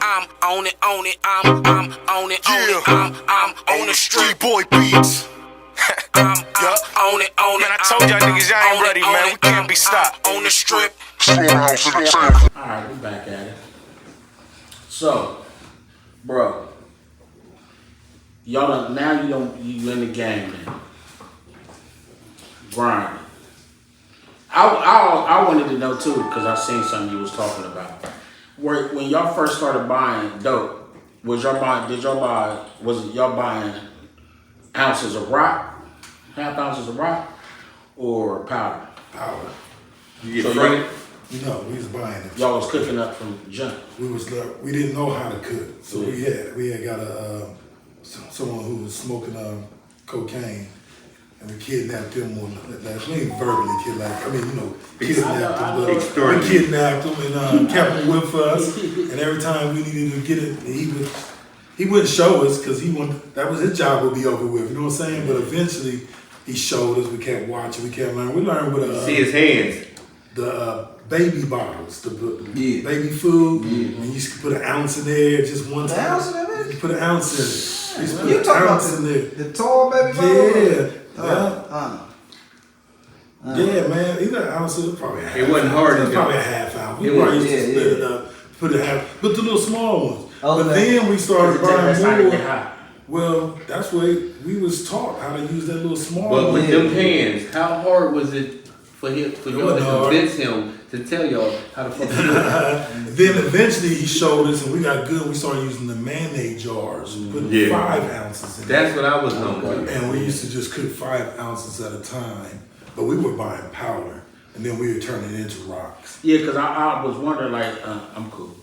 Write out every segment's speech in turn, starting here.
I'm on it, I'm on it, I'm on the street boy beats. I'm on it, Man, I told y'all niggas y'all ain't ready, man. We can't be stopped. on the strip. Alright, we back at it. So, bro, y'all you in the game now. Grinding. I wanted to know too, because I seen something you was talking about. When y'all first started buying dope, was y'all buying ounces of rock, half ounces of rock, or powder? Powder. You So get fronted? No, we was buying it. Y'all was cooking up from junk. We didn't know how to cook, so we had got someone who was smoking cocaine, and we kidnapped him on that. We ain't verbally kidnapped. I mean, kidnapped him, but we kidnapped him and kept him with us. And every time we needed to get it, he wouldn't show us because that was his job would be over with. You know what I'm saying? But eventually he showed us. We kept watching. We kept learning. We learned with See his hands. the baby bottles, the baby food, and you used to put an ounce in there just one time. An ounce in it? You put an ounce in it. You used to put You an talking ounce about in there. the tall baby bottle? Yeah, man. Either an ounce or probably a half. It wasn't hard It to was go. probably a half ounce. We It probably was- used to split it up, put a half, but the little small ones. Oh, but okay. then we started Does it take less time to buying get more. high? Well, that's where we was taught how to use that little small But one. with them hands, how hard was it for y'all wasn't to hard. convince him to tell y'all how to fucking do it? Then eventually he showed us, and we got good. We started using the mayonnaise jars, putting Yeah. 5 ounces in. That's what I was on. And we used to just cook 5 ounces at a time, but we were buying powder, and then we would turn it into rocks. Yeah, because I was wondering, like, I'm cool.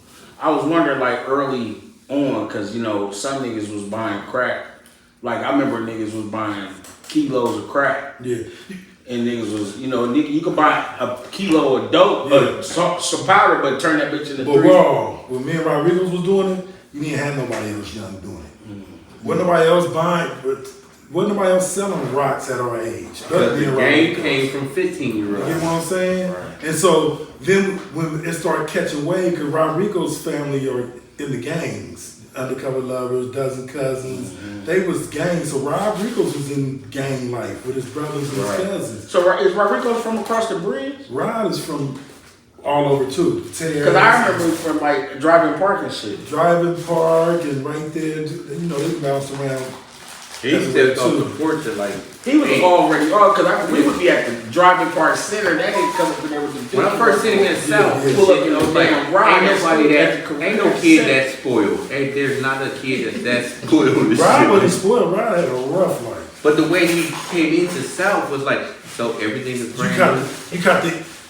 I was wondering, like, early on, because, some niggas was buying crack. Like, I remember niggas was buying kilos of crack. Yeah, And niggas was, you could buy a kilo of dope, some powder, but turn that bitch into but 3. when me and Rodriguez was doing it, you didn't have nobody else young doing it. Wasn't nobody else buying, but wasn't nobody else selling rocks at our age. Because the game Rodriguez. came from You get 15-year-olds. what I'm saying? And so then when it started catching wave, because Rodrigo's family are in the gangs, Undercover Lovers, Dozen Cousins, they was gangs. So Rodrigo's was in gang life with his brothers and his cousins. So is Rodrigo from across the bridge? Rod is from all over too. Because I remember from, like, driving park and shit. Driving Park and right there, they bounced around. He stepped off the porch at like. He was already, because we would be at the driving park center. That nigga come up in there with the When I first seen him in the South, Yeah. pull up in it the was like, damn ride. ain't no kid that spoiled. There's not a kid that's spoiled. with Rod shit. wasn't spoiled. Rod had a rough life. But the way he came into South was like, so everything is brand new.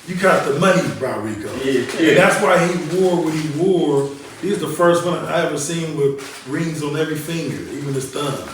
You got the money, Rodrigo. Yeah. And that's why he wore what he wore. He was the first one I ever seen with rings on every finger, even his thumb.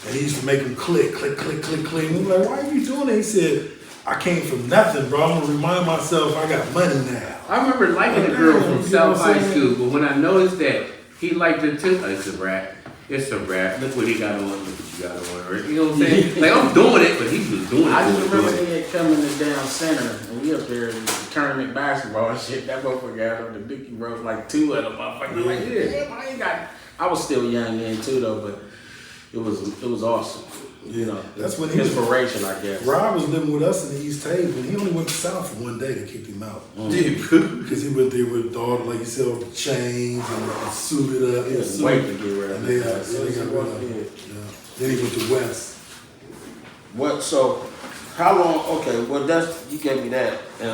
And he used to make them click, click, click, click, click. And we were like, why are you doing that? He said, I came from nothing, bro. I'm gonna remind myself I got money now. I remember liking a girl from South High School, but when I noticed that he liked her too, it's a rap. It's a rap. Look what he got on. Look what you got on. You know what I'm saying? Like, I'm doing it, but he was doing it. I just remember they had come in the down center and we up there in the tournament basketball and shit. That motherfucker got on the Dickie broke like 2 of them motherfuckers. Like, damn, I was still young then too though, but it was awesome. That's when he was inspiration, I guess. Rob was living with us in the East Table, and he only went to South for one day. They kicked him out. Because he went there with all, like you said, all the chains and suited up. He was Wait suited. to get rid of And they it. got rid of him. Yeah. Then he went to West. What? So, how long? Okay, well, you gave me that, and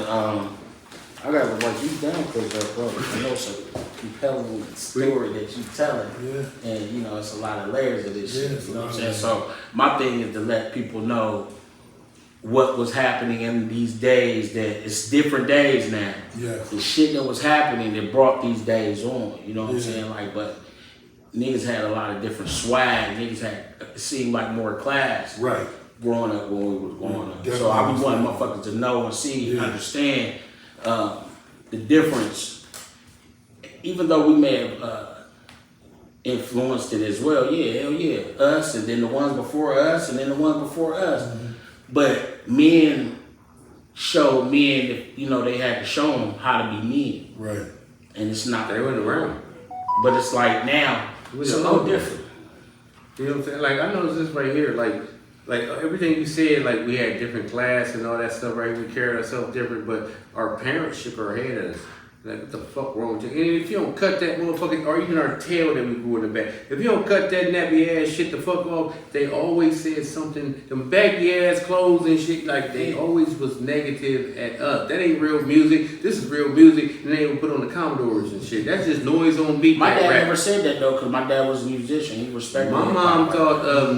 I gotta write you down because, bro, I know it's a compelling story that you telling, Yeah. and it's a lot of layers of this Yeah, shit. it's You a know what I'm lot saying? of So, my thing is to let people know what was happening in these days. That it's different days now. Yeah. The shit that was happening that brought these days on. You know what I'm Yeah. saying? Like, but niggas had a lot of different swag. Niggas had it seemed like more class. Right. Growing up when we was growing up. Definitely. So I be wanting motherfuckers to know and see and Yeah. understand the difference. Even though we may have influenced it as well, yeah, hell yeah. Us and then the ones before us and then the ones before us. Mm-hmm. But men showed men that, they had to show them how to be men. Right. And it's not They wasn't around. But it's like now, it's a little different. You know what I'm saying? Like I noticed this right here, like everything you said, like we had different class and all that stuff, right? We carried ourselves different, but our parents shook our head at us. Like, what the fuck wrong with you? And if you don't cut that motherfucking, or even our tail that we grew in the back, if you don't cut that nappy ass shit the fuck off, they always said something, them baggy ass clothes and shit, like they always was negative at us. That ain't real music. This is real music, and they would put on the Commodores and shit. That's just noise on beat. My dad never said that though, because my dad was a musician. He respected my mom thought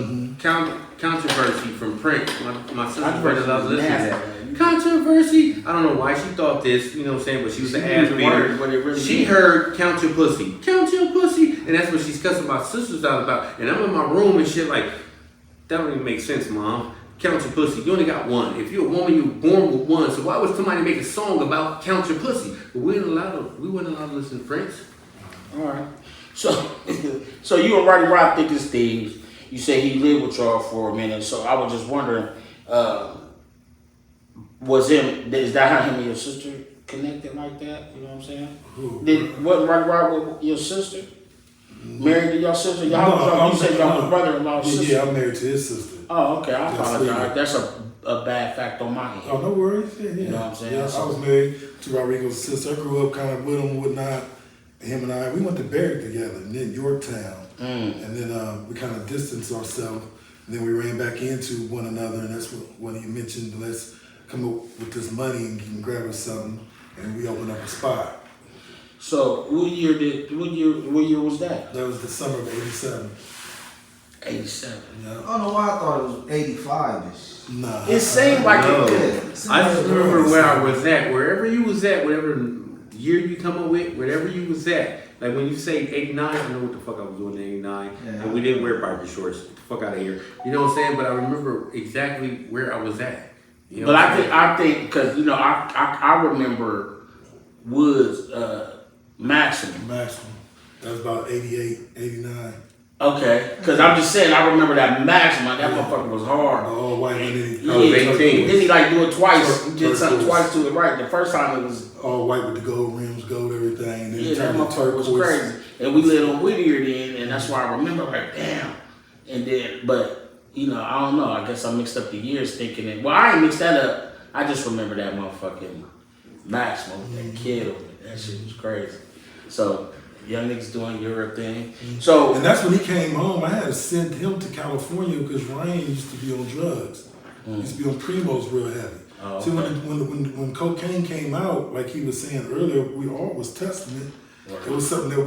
Controversy from Prince. My sister brother loves listening to that. Controversy. I don't know why she thought this, you know what I'm saying, but she was an ass beater. She heard count your pussy. Count your pussy. And that's what she's cussing my sisters out about. And I'm in my room and shit like, that don't even make sense, Mom. Count your pussy. You only got one. If you're a woman, you were born with one. So why would somebody make a song about count your pussy? But we weren't allowed to listen to Prince. Alright. So you and Roddy Rock think it's thieves. You say he lived with y'all for a minute. So I was just wondering, is that how him and your sister connected like that? You know what I'm saying? Wasn't Roddy Rock with your sister? Married to your sister? You said y'all was brother-in-law sister? Yeah, I'm married to his sister. Oh, okay. I apologize. That's a bad fact on my end. Oh, no worries. Yeah. You know what I'm saying? Yeah, I was married to Rodrigo's sister. I grew up kind of with him and whatnot. Him and I, we went to Barrick together, and then Yorktown. And then we kind of distanced ourselves. And then we ran back into one another, and that's when he mentioned, let's come up with this money and grab us something. And we opened up a spot. So what year was that? That was the summer of '87. 87. Yeah. I don't know why I thought it was 85-ish. Nah. It seemed like it did. I just remember where I was at. Wherever you was at, whatever year you come up with, wherever you was at. Like when you say 89, I know what the fuck I was doing in 89. Yeah. And we didn't wear biker shorts. Get the fuck out of here. You know what I'm saying? But I remember exactly where I was at. You know But I think because you know I remember Woods Maximum. That was about 88, 89. Okay, because I'm just saying I remember that Maximum. That motherfucker was hard. Oh, white man. I was 18. Then he like do it twice. He did something twice to it right. The first time it was all white with the gold rims, gold everything. And then yeah, that motherfucker was crazy. And we lived on Whittier then, and that's why I remember like damn. And then, but you know, I don't know. I guess I mixed up the years thinking it. Well, I ain't mixed that up. I just remember that motherfucking Maximum, that kid over there. That shit was crazy. So young niggas doing your thing. So and that's when he came home. I had to send him to California because Ryan used to be on drugs. He used to be on Primos real heavy. Oh, okay. See, when cocaine came out, like he was saying earlier, we all was testing it. Right. It was something that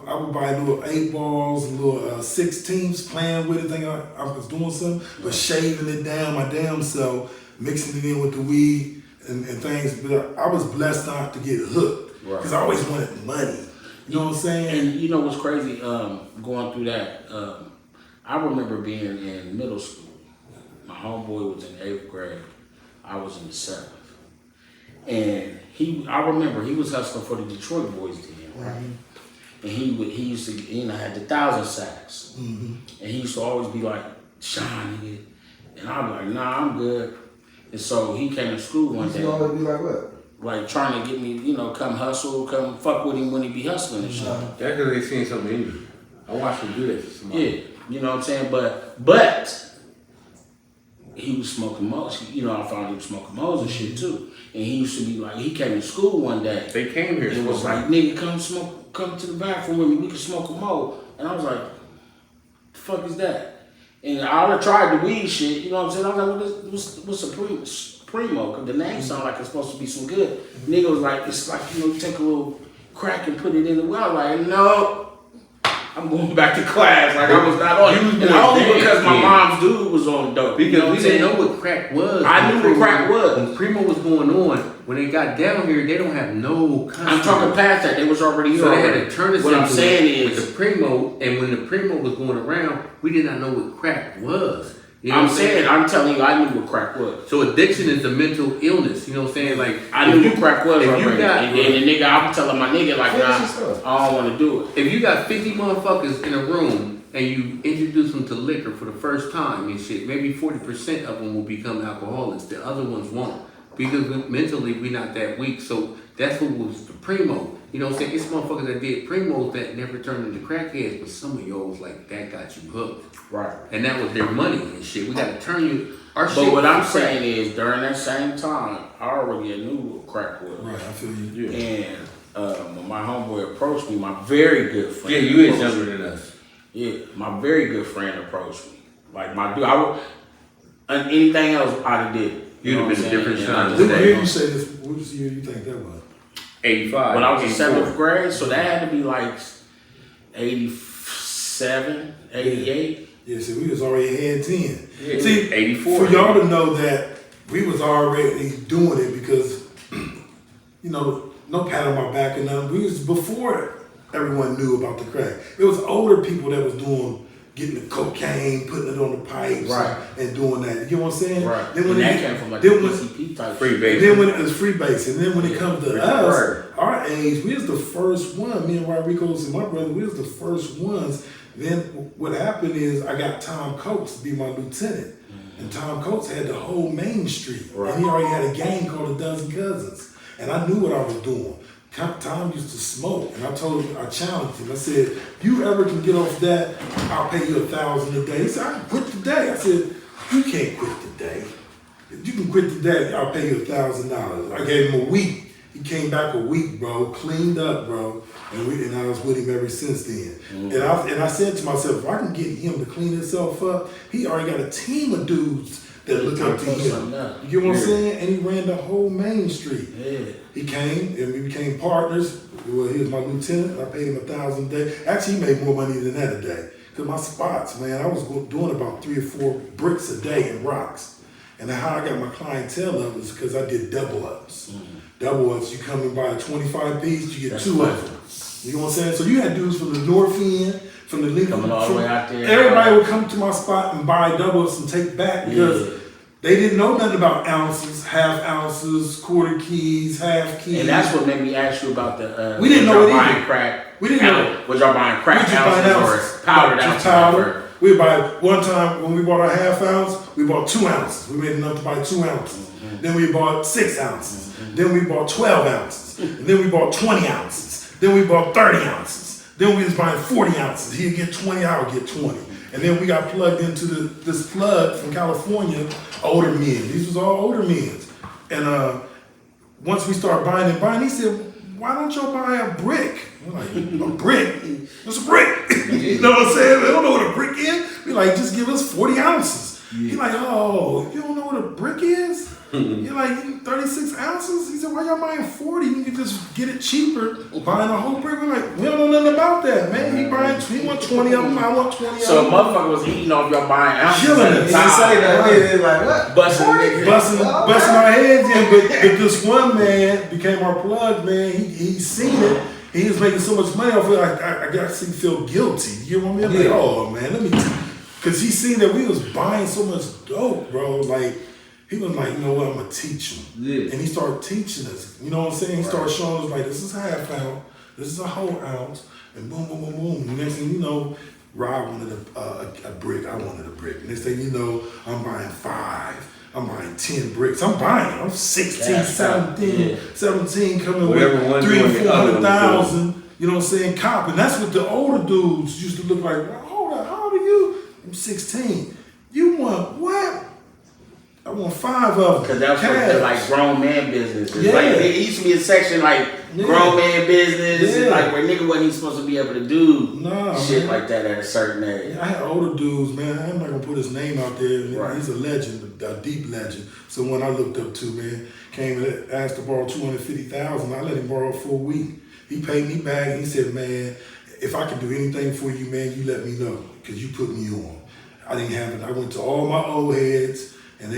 I would buy little 8 balls, little 16s, playing with it, thinking I was doing something, but shaving it down my damn self, mixing it in with the weed and things. But I was blessed not to get hooked because I always wanted money. You know what I'm saying? And you know what's crazy? Going through that, I remember being in middle school. My homeboy was in 8th grade. I was in the 7th. And I remember he was hustling for the Detroit boys then, right? And he used to, had the 1,000 sacks. And he used to always be like, "Shine, nigga." And I'd be like, "Nah, I'm good." And so he came to school one day. He always be like what? Like trying to get me, come hustle, come fuck with him when he be hustling and shit. That's because they seen something in you. I watched him do that to somebody. Yeah, you know what I'm saying? But he was smoking Mo's. I found he was smoking Mo's and shit too. And he used to be like, he came to school one day. They came here. And was like, "Nigga, come to the bathroom with me. We can smoke a Mo." And I was like, "The fuck is that?" And I already tried the weed shit. You know what I'm saying? I was like, "What's a Primo?" Because the name sounded like it's supposed to be some good. Nigga was like, "It's like you take a little crack and put it in the well." Like, no. I'm going back to class. Like I was not on it. And only because my mom's dude was on dope. Because we didn't know what crack was. I knew what crack was. When Primo was going on, when they got down here, they don't have no customers. I'm talking past that. They was already here. So they had to turn us what I'm saying with the Primo, and when the Primo was going around, we did not know what crack was. You know I'm telling you, I knew what crack was. So addiction is a mental illness. You know what I'm saying? Like I knew what crack was if already. You got, and the nigga, I'm telling my nigga like, nah, I don't want to do it. If you got 50 motherfuckers in a room and you introduce them to liquor for the first time and shit, maybe 40% of them will become alcoholics. The other ones won't. Because mentally we're not that weak. So that's who was the primo. You know what I'm saying? It's motherfuckers that did primos that never turned into crackheads, but some of y'all was like, that got you hooked. Right. And that was their money and shit. We gotta turn you. But what I'm saying is, during that same time, I already knew what crack was. Right, I feel you. And when my homeboy approached me, my very good friend. Yeah, you is younger than us. Yeah, my very good friend approached me. Like my dude, I would, anything else I'd have did. You'd have been a different son. What year you say this? What year you think that was? 85. When I was in 84. 7th grade, so that had to be like 87, 88. Yeah, see, we was already ahead 10. Yeah, see, 84. for y'all to know that we was already doing it because, you know, no pat on my back or nothing. We was before everyone knew about the crack. It was older people that was getting the cocaine, putting it on the pipes, Right. and doing that. You know what I'm saying? Right. Then when And that it came from like then the when- PCP type Free shit. base. And then when it was free base, and then when it comes to us, Right. our age, we was the first one. Me and Rodriguez and my brother, we was the first ones. Then what happened is I got Tom Coates to be my lieutenant, and Tom Coates had the whole Main Street, Right. and he already had a gang called the Dozen Cousins, and I knew what I was doing. Tom used to smoke, and I challenged him. I said, "You ever can get off that? I'll pay you $1,000 a day." He said, "I can quit today." I said, "You can't quit today. If you can quit today, I'll pay you $1,000. I gave him a week. He came back a week, bro, cleaned up, bro, and I was with him ever since then. And I said to myself, if I can get him to clean himself up, he already got a team of dudes that look up to him. You get what I'm saying? And he ran the whole Main Street. Yeah. He came and we became partners. Well, he was my lieutenant. I paid him $1,000 a day. Actually, he made more money than that a day. Cause my spots, man, I was doing about 3 or 4 bricks a day in rocks. And how I got my clientele up is because I did double ups. Double ups, you come and buy a 25 piece, you get That's 2 fine. of them. You know what I'm saying? So you had dudes from the north end, from the Lincoln, Coming all the way out there. everybody would come to my spot and buy double ups and take back because they didn't know nothing about ounces, half ounces, quarter keys, half keys. And that's what made me ask you about the. We didn't know was it y'all either. buying crack. We didn't know. Was y'all buying We crack just buying ounces or powdered just ounces? powder. We buy one time when we bought a half ounce, we bought 2 ounces. We made enough to buy 2 ounces. Then we bought 6 ounces. Then we bought 12 ounces. And then we bought 20 ounces. Then we bought 30 ounces. Then we was buying 40 ounces. He'd get 20, I would get 20. And then we got plugged into this plug from California, older men. These was all older men. And once we started buying, he said, why don't y'all buy a brick? We're like, a brick? What's a brick? You know what I'm saying? They don't know what a brick is. We like, just give us 40 ounces. He like, oh, you don't know what a brick is? You're like, 36 ounces? He said, why y'all buying 40? You can just get it cheaper buying a whole brick. We're like, we don't know nothing about that, man. He want 20 of them, I want 20 of them. So a motherfucker was eating off y'all buying ounces. Killing at it. the He time. say that. They like, what? Busting niggas. busting our heads in, but this one man became our plug, man. He seen it. He was making so much money off it. I got to feel guilty. You know what I mean? I'm like, oh man, let me, because he seen that we was buying so much dope, bro. Like he was like, you know what? I'm gonna teach him. Yeah. And he started teaching us. You know what I'm saying? He started showing us like, this is half ounce, this is a whole ounce, and boom, boom, boom, boom. And next thing you know, Rob wanted a brick. I wanted a brick. Next thing you know, I'm buying 5. I'm buying 10 bricks. I'm 16, 17 coming Whatever with 300,000 or 400,000. You know what I'm saying? Cop. And that's what the older dudes used to look like. Well, hold on, how old are you? I'm 16. You want what? I want 5 of them. Because that's what the like grown man business is. Yeah. Like there used to be a section like grown man business, and like where nigga wasn't even supposed to be able to do shit like that at a certain age. I had older dudes, man. I'm not gonna put his name out there. Right. He's a legend, a deep legend. Someone I looked up to, man. Came and asked to borrow $250,000. I let him borrow for a week. He paid me back. He said, man, if I can do anything for you, man, you let me know, because you put me on. I didn't have it. I went to all my old heads, and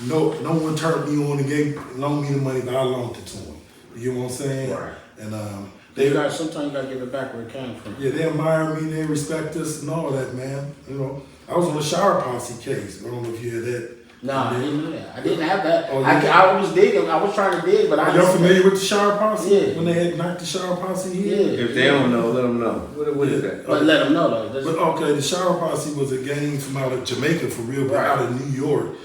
no one turned me on and loaned me the money, but I loaned it to him. You know what I'm saying? Right. And sometimes you gotta give it back where it came from. yeah, they admire me, they respect us and all that, man. You know, I was on the shower posse case. I don't know if you had that. Nah, I didn't know that. I didn't have that. Oh, I was digging. I was trying to dig, but I Y'all familiar with the shower posse? Yeah. When they had knocked the shower posse here? Yeah. If they don't know, let them know. What is that? But let them know though. But okay, the shower posse was a gang from out of Jamaica, for real, but out of New York.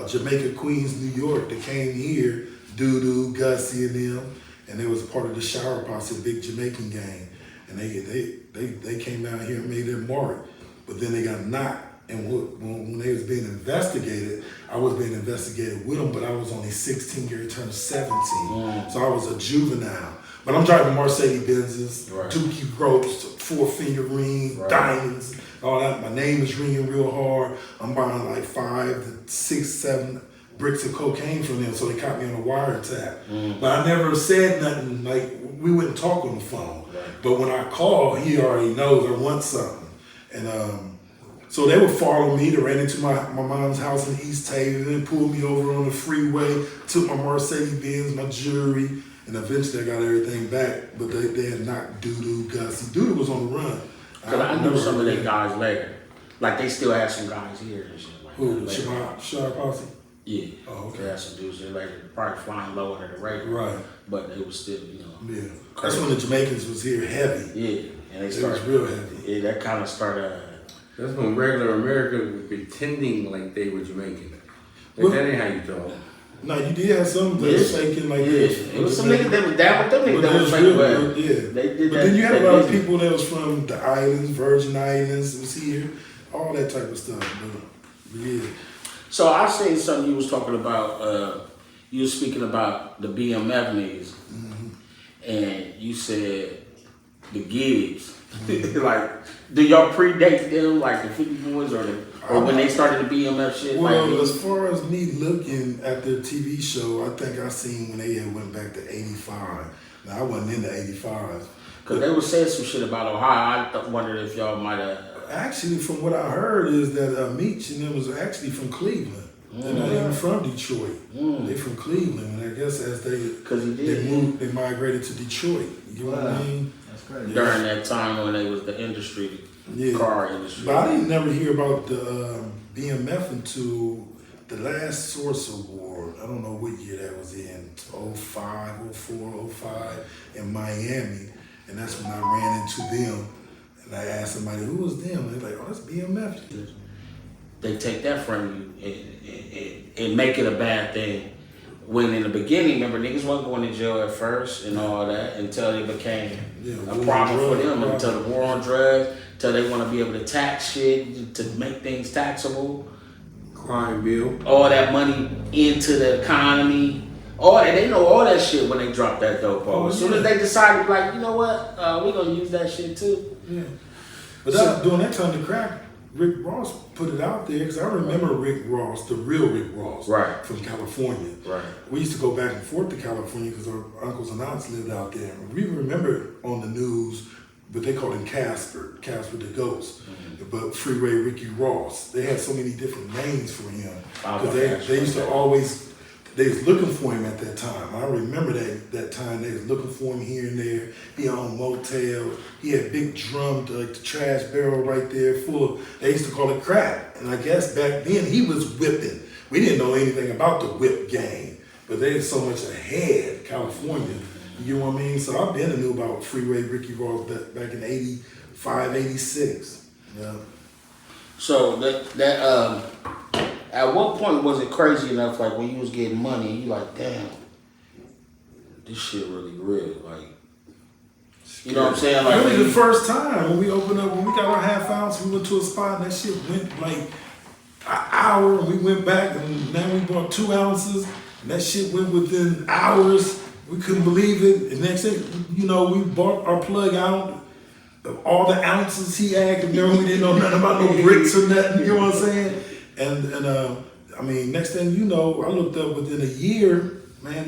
Jamaica, Queens, New York. They came here, Doo-Doo, Gussie and them. and they was part of the Shower Posse, big Jamaican gang, and they came down here and made their mark, but then they got knocked. And when they was being investigated, I was being investigated with them, but I was only 16 years, turned 17. So I was a juvenile. But I'm driving Mercedes-Benzes, Dookie ropes, 4-finger ring, diamonds, all that. My name is ringing real hard. I'm buying like 5 to 6, 7 bricks of cocaine from them, so they caught me on a wiretap. But I never said nothing, like, we wouldn't talk on the phone. But when I call, he already knows I want something. And so they would follow me. They ran into my mom's house in East Haven, pulled me over on the freeway, took my Mercedes-Benz, my jewelry, and eventually I got everything back. But they had knocked Doodoo, Gussie. Doodoo was on the run. Because I knew some of their guys later. Like, they still had some guys here and shit. Like who? Shower Posse? Yeah. Oh, okay. They had some dudes here later, probably flying low under the radar. Right. But they was still, you know. Yeah. That's when the Jamaicans was here heavy. Yeah. And they started. It was real heavy. Yeah, that kind of started. That's when regular America was pretending like they were Jamaican. Like, that ain't how you talk. No, you did have some that was faking like this. It was some niggas that was down with them niggas that was faking. They did but that. Then you had a lot of people that was from the islands, Virgin Islands, was here, all that type of stuff. But yeah. So I seen something you was talking about. You was speaking about the BMF niggas, and you said the Gibbs. Like, do y'all predate them, like the 50 Boys, or when they started the BMF shit? Well, like, as far as me looking at their TV show, I think I seen when they had went back to 85. Now, I wasn't into 85. Because they was saying some shit about Ohio. I wondered if y'all might have... Actually, from what I heard is that Meech and them was actually from Cleveland. They're not even from Detroit. They from Cleveland, and I guess as they moved, they migrated to Detroit. You know what I mean? That's crazy. During that time when they was the industry, car industry. But I didn't never hear about the BMF until the last Source Award. I don't know what year that was in, 05, 04, 05 in Miami. And that's when I ran into them. And I asked somebody, who was them? And they're like, oh, that's BMF. They take that from you and make it a bad thing. When in the beginning, remember, niggas wasn't going to jail at first and all that until it became a problem for them, until the war on drugs, until they want to be able to tax shit, to make things taxable. Crime bill. All that money into the economy. All that, they know all that shit when they drop that dope off. As soon as they decided, like, you know what, we're going to use that shit too. Yeah. But during that time, the crack, Rick Ross put it out there, because I remember Rick Ross, the real Rick Ross, from California. Right. We used to go back and forth to California because our uncles and aunts lived out there. We remember on the news, but they called him Casper the Ghost. But Freeway Ricky Ross. They had so many different names for him. Because they used to always, they was looking for him at that time. I remember that time they was looking for him here and there. He owned motel. He had big drum, like the trash barrel right there full of, they used to call it crack. And I guess back then he was whipping. We didn't know anything about the whip game, but they was so much ahead, California. You know what I mean? So I've been and knew about Freeway Ricky Ross back in 85, 86. Yeah. So that at what point was it crazy enough, like when you was getting money and you like, damn, this shit really real, like, you know what I'm saying? Like, really the first time when we opened up, when we got our half ounce, we went to a spot and that shit went like an hour, and we went back and now we bought 2 ounces and that shit went within hours. We couldn't believe it. And next thing, you know, we bought our plug out of all the ounces he had. Remember, we didn't know nothing about no bricks or nothing. You know what I'm saying? And I mean, next thing you know, I looked up within a year, man,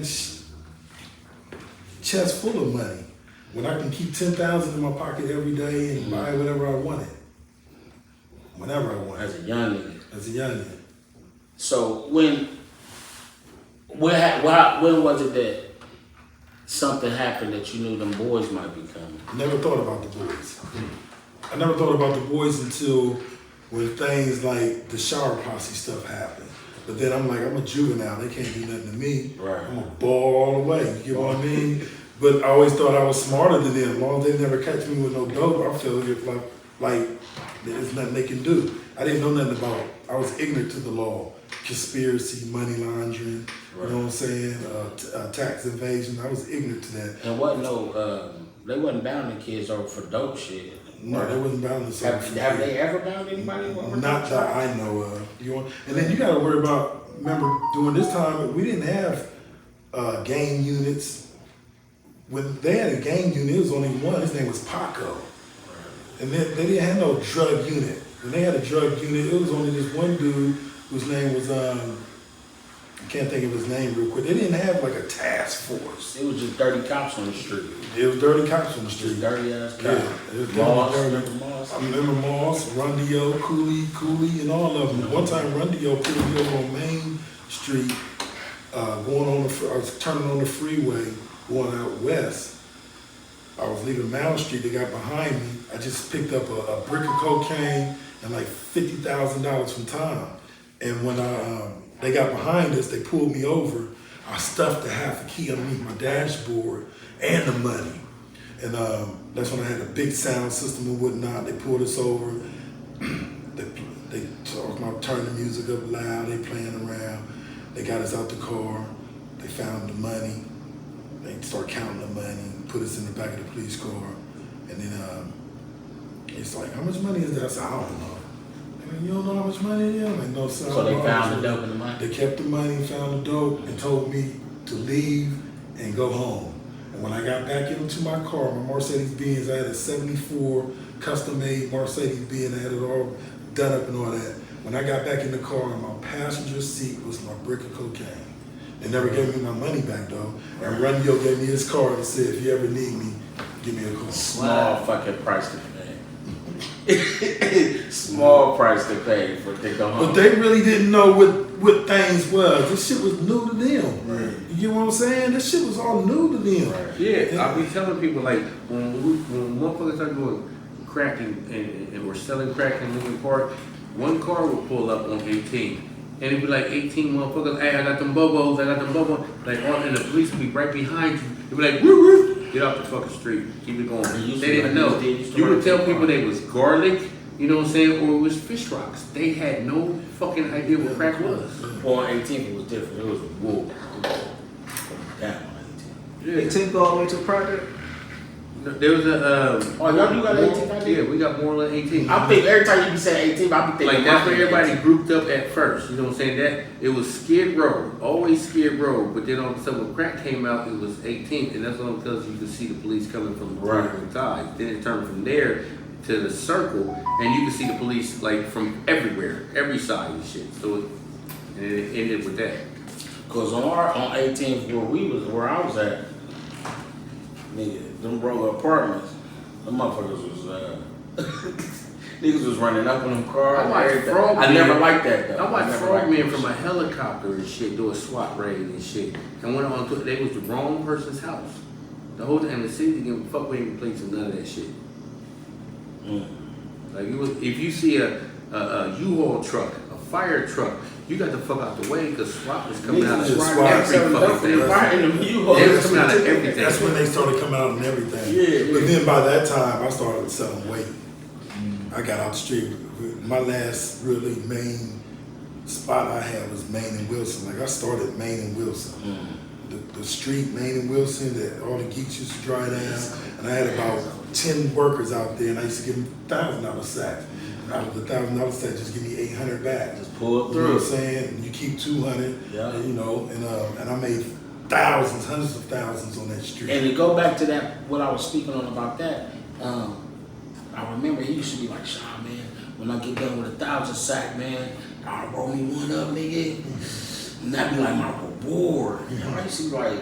chest full of money. When I can keep 10,000 in my pocket every day and buy whatever I wanted, whenever I wanted. as a young nigga. As a young nigga. So when was it that something happened that you knew them boys might be coming? Never thought about the boys. I never thought about the boys until when things like the Shower Posse stuff happened. But then I'm like, I'm a juvenile. They can't do nothing to me. Right. I'm a ball all the way. You know what I mean? But I always thought I was smarter than them. As long as they never catch me with no dope, I feel like there's nothing they can do. I didn't know nothing about it. I was ignorant to the law. conspiracy, money laundering, you know what I'm saying, tax evasion. I was ignorant to that. And they wasn't bounding kids over for dope shit. No, they wasn't bound to something. Have they ever bound anybody over Not that I know of. And then you got to worry about, remember, during this time, we didn't have gang units. When they had a gang unit, it was only one. His name was Paco. And they didn't have no drug unit. When they had a drug unit, it was only this one dude whose name was, I can't think of his name real quick. They didn't have like a task force. It was just dirty cops on the street. It was dirty cops on the street. Just dirty ass cops. Yeah, it was Moss, dirty. remember Moss? I remember Moss, Rundio, Cooley, and all of them. One time Rundio pulled me over on Main Street, going on I was turning on the freeway, going out west. I was leaving Mount Street, they got behind me. I just picked up a brick of cocaine and like $50,000 from Tom. And when they got behind us, they pulled me over. I stuffed a half a key underneath my dashboard and the money. And that's when I had a big sound system and whatnot. They pulled us over. They talked about turning the music up loud. They playing around. They got us out the car. They found the money. They start counting the money, put us in the back of the police car. And then it's like, how much money is that? I said, I don't know. You don't know how much money it is? I'm like, no, son. So they found the dope in the money? They kept the money, found the dope, and told me to leave and go home. And when I got back into my car, my Mercedes-Benz, I had a 74 custom-made Mercedes-Benz. I had it all done up and all that. When I got back in the car, on my passenger seat was my brick of cocaine. They never gave me my money back, though. And Rundio gave me his card and said, if you ever need me, give me a call. Small fucking price to pay. Small price to pay for to go home. But they really didn't know what things was. This shit was new to them. Right. You know what I'm saying? This shit was all new to them. Right. Yeah, I'll be telling people like when motherfuckers start doing crack and we're selling crack in Lincoln Park, one car will pull up on 18. And it'd be like 18 motherfuckers, hey, I got them bobos. Like, and the police would be right behind you. They'd be like, woo woo, get off the fucking street, keep it going. They didn't know. You would tell people they was garlic, you know what I'm saying, or it was fish rocks. They had no fucking idea what crack was. Well, on 18th it was different. It was a wool. Down on 18th. 18 go all the way to Project? There was a Oh, y'all do got 18 out there? Yeah, we got more than 18. I think every time you be saying 18, I be thinking like that's where everybody grouped up at first. You know what I'm saying? That it was Skid Row, always Skid Row. But then all of a sudden when crack came out, it was 18th, and that's only because you could see the police coming from the right side. Then it turned from there to the circle, and you could see the police like from everywhere, every side and shit. So it ended with that. Cause on 18th where I was at, nigga, them roller apartments, them motherfuckers was niggas was running up in them cars. I never liked that though. I watched Frogman from a helicopter and shit do a SWAT raid and shit. And went on to they was the wrong person's house. The whole time the city didn't give a fuck with any plates and none of that shit. Like it was, if you see a U-Haul truck, a fire truck, you got the fuck out the way because SWAT was coming out of every fucking thing. They was coming out of everything. That's when they started coming out and everything. Yeah. But then by that time, I started selling weight. I got out the street. My last really main spot I had was Main and Wilson. Like I started Main and Wilson. The street, Main and Wilson, that all the geeks used to dry down. And I had about 10 workers out there, and I used to give them $1,000 sacks. Out of the $1,000 sack, just give me 800 back. Just pull it through. You know what I'm saying? And you keep 200. Yeah. And, you know, and I made thousands, hundreds of thousands on that street. And to go back to that, what I was speaking on about that, I remember he used to be like, "Shaw, man, when I get done with 1,000 sack, man, I'll roll me one up, nigga." And that'd be like my reward. I used to be like,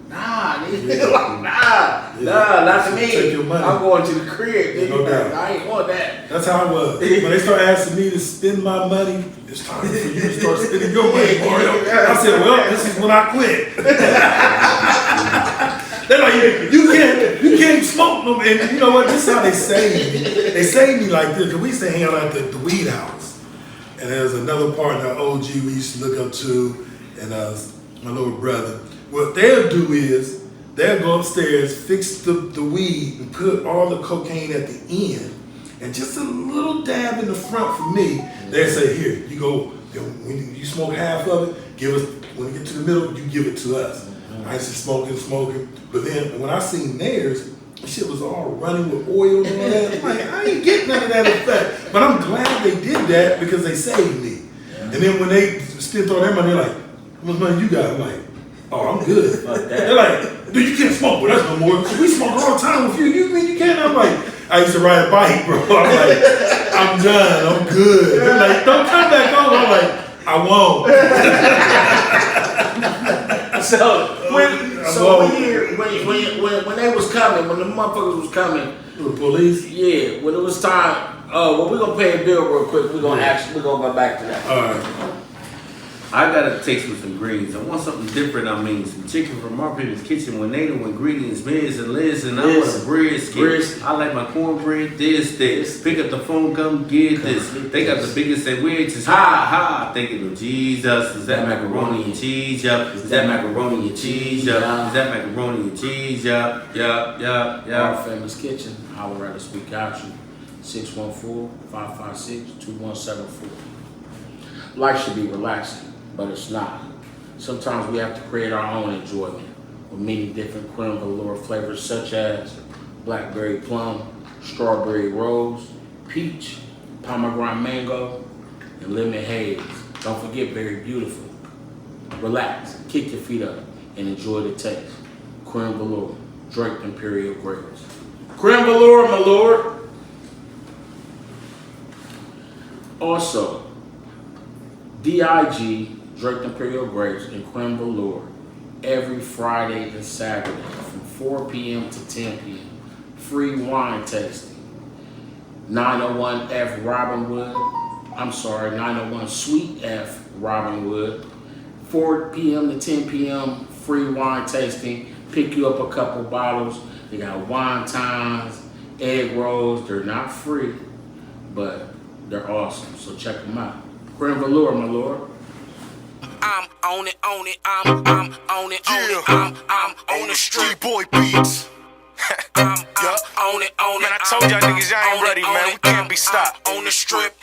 nah, nigga. Like, nah, not to me. Take your money. I'm going to the crib, nigga. No doubt. I ain't want that. That's how I was. When they start asking me to spend my money, it's time for you to start spending your money, Mario. I said, well, this is when I quit. They're like, you can't smoke them. And you know what? This is how they saved me. They saved me like this. Because we used to hang out at the weed house. And there was another partner, OG, we used to look up to, and my little brother. What they'll do is, they'll go upstairs, fix the weed, and put all the cocaine at the end, and just a little dab in the front for me. They'll say, here, you go Then when you smoke half of it, give us. When you get to the middle, you give it to us. I used to smoking. But then when I seen theirs, the shit was all running with oil and all that. I'm like, I ain't getting none of that effect. But I'm glad they did that because they saved me. And then when they spent all their money, they're like, how much money you got? I'm like, oh, I'm good. They're like, dude, you can't smoke with us no more. We smoke all the time with you. You mean you can't? I'm like, I used to ride a bike, bro. I'm like, I'm done. I'm good. They're like, don't come back home. I'm like, I won't. When they was coming, when the motherfuckers was coming, The police? yeah, when it was time, well, we're gonna pay a bill real quick. We're gonna go back to that. All right. I gotta taste with some greens. I want something different. I mean, some chicken from our people's kitchen with native ingredients, Miz and Liz, and I want a brisket. I like my cornbread, this. Pick up the phone, come get this. They got the biggest sandwiches. Ha! Thinking of Jesus. Is that macaroni and cheese? Yup. Is that macaroni and cheese? Yup. Is that macaroni and cheese? Yup. Our Famous Kitchen. Holler at us. We got you. 614-556-2174. Life should be relaxing, but it's not. Sometimes we have to create our own enjoyment with many different creme velour flavors such as blackberry plum, strawberry rose, peach, pomegranate mango, and lemon haze. Don't forget Very Beautiful. Relax, kick your feet up, and enjoy the taste. Creme velour, draped imperial grapes. Creme velour, my lord. Also, DIG, draped imperial grapes, and creme velour every Friday and Saturday from 4 p.m. to 10 p.m. Free wine tasting. 901 Sweet F Robinwood. 4 p.m. to 10 p.m. free wine tasting. Pick you up a couple bottles. They got wontons, egg rolls. They're not free, but they're awesome. So check them out. Creme velour, my lord. I'm on it, I'm on it, I'm on the street boy beats. I'm on it, man. I told y'all niggas y'all ain't ready, man. We can't be stopped. On the strip.